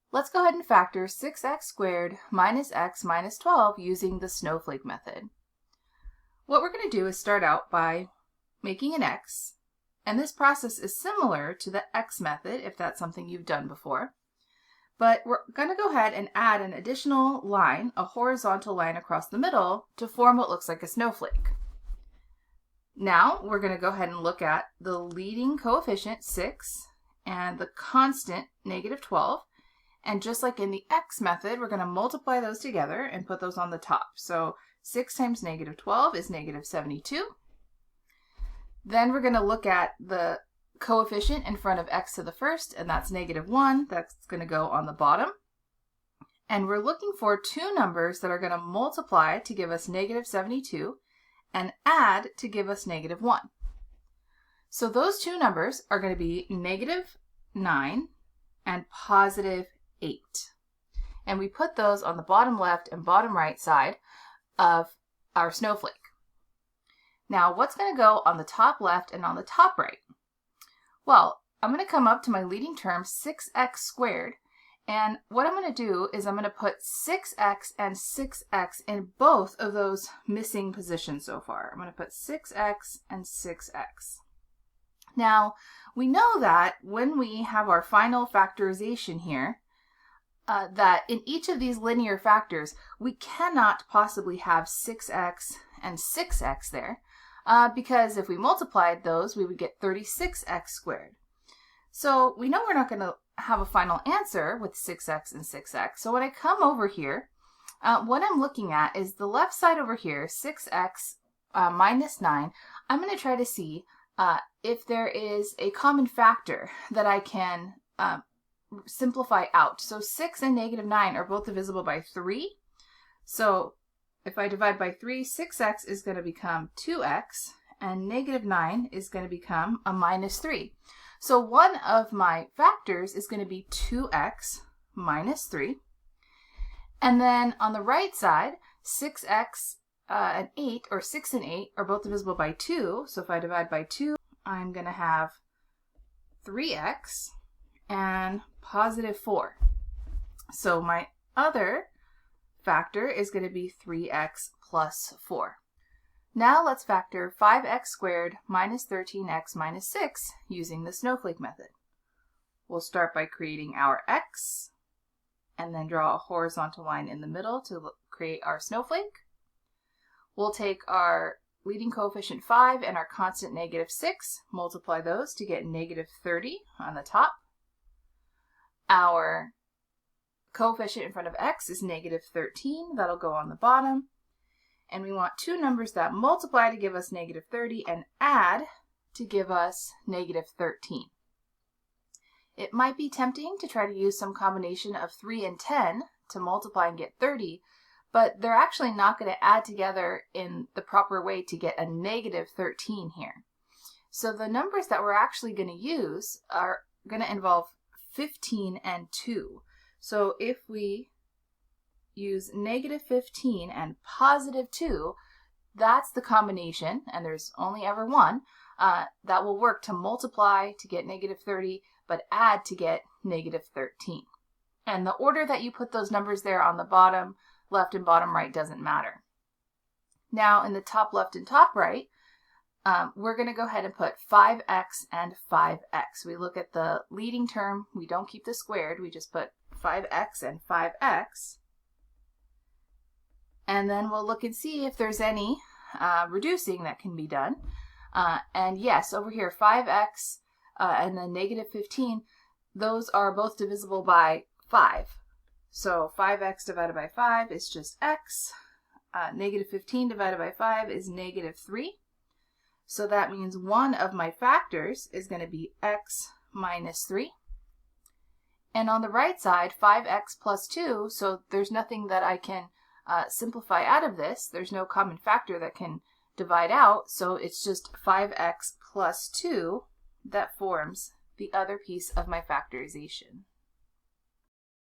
Let's go ahead and factor 6x squared minus x minus 12 using the Snowflake method. What we're going to do is start out by making an x, and this process is similar to the x method if that's something you've done before. But we're going to go ahead and add an additional line, a horizontal line across the middle, to form what looks like a snowflake. Now we're going to go ahead and look at the leading coefficient 6 and the constant negative 12. And just like in the x method, we're going to multiply those together and put those on the top. So 6 times negative 12 is negative 72. Then we're going to look at the coefficient in front of x to the first, and that's negative 1. That's going to go on the bottom. And we're looking for two numbers that are going to multiply to give us negative 72 and add to give us negative 1. So those two numbers are going to be negative 9 and positive 8. And we put those on the bottom left and bottom right side of our snowflake. Now, what's going to go on the top left and on the top right? Well, I'm going to come up to my leading term, 6x squared, and what I'm going to do is I'm going to put 6x and 6x in both of those missing positions so far. I'm going to put 6x and 6x. Now, we know that when we have our final factorization here, that in each of these linear factors, we cannot possibly have 6x and 6x there, because if we multiplied those, we would get 36x squared. So we know we're not going to have a final answer with 6x and 6x. So when I come over here, what I'm looking at is the left side over here, 6x minus 9. I'm going to try to see if there is a common factor that I can simplify out. So 6 and negative 9 are both divisible by 3. So if I divide by 3, 6x is going to become 2x, and negative 9 is going to become a minus 3. So one of my factors is going to be 2x minus 3. And then on the right side, 6x and 8, or 6 and 8, are both divisible by 2. So if I divide by 2, I'm going to have 3x and positive 4. So my other factor is going to be 3x plus 4. Now let's factor 5x squared minus 13x minus 6 using the snowflake method. We'll start by creating our x, and then draw a horizontal line in the middle to create our snowflake. We'll take our leading coefficient 5 and our constant negative 6, multiply those to get negative 30 on the top. Our coefficient in front of x is negative 13. That'll go on the bottom. And we want two numbers that multiply to give us negative 30 and add to give us negative 13. It might be tempting to try to use some combination of 3 and 10 to multiply and get 30, but they're actually not going to add together in the proper way to get a negative 13 here. So the numbers that we're actually going to use are going to involve 15 and 2. So if we use negative 15 and positive 2, that's the combination, and there's only ever one, that will work to multiply to get negative 30, but add to get negative 13. And the order that you put those numbers there on the bottom left and bottom right doesn't matter. Now in the top left and top right, we're going to go ahead and put 5x and 5x. We look at the leading term, we don't keep the squared, we just put 5x and 5x. And then we'll look and see if there's any reducing that can be done. And yes, over here, 5x and then negative 15, those are both divisible by 5. So 5x divided by 5 is just x. Negative 15 divided by 5 is negative 3. So that means one of my factors is going to be x minus 3. And on the right side, 5x plus 2, so there's nothing that I can simplify out of this. There's no common factor that can divide out, so it's just 5x plus 2 that forms the other piece of my factorization.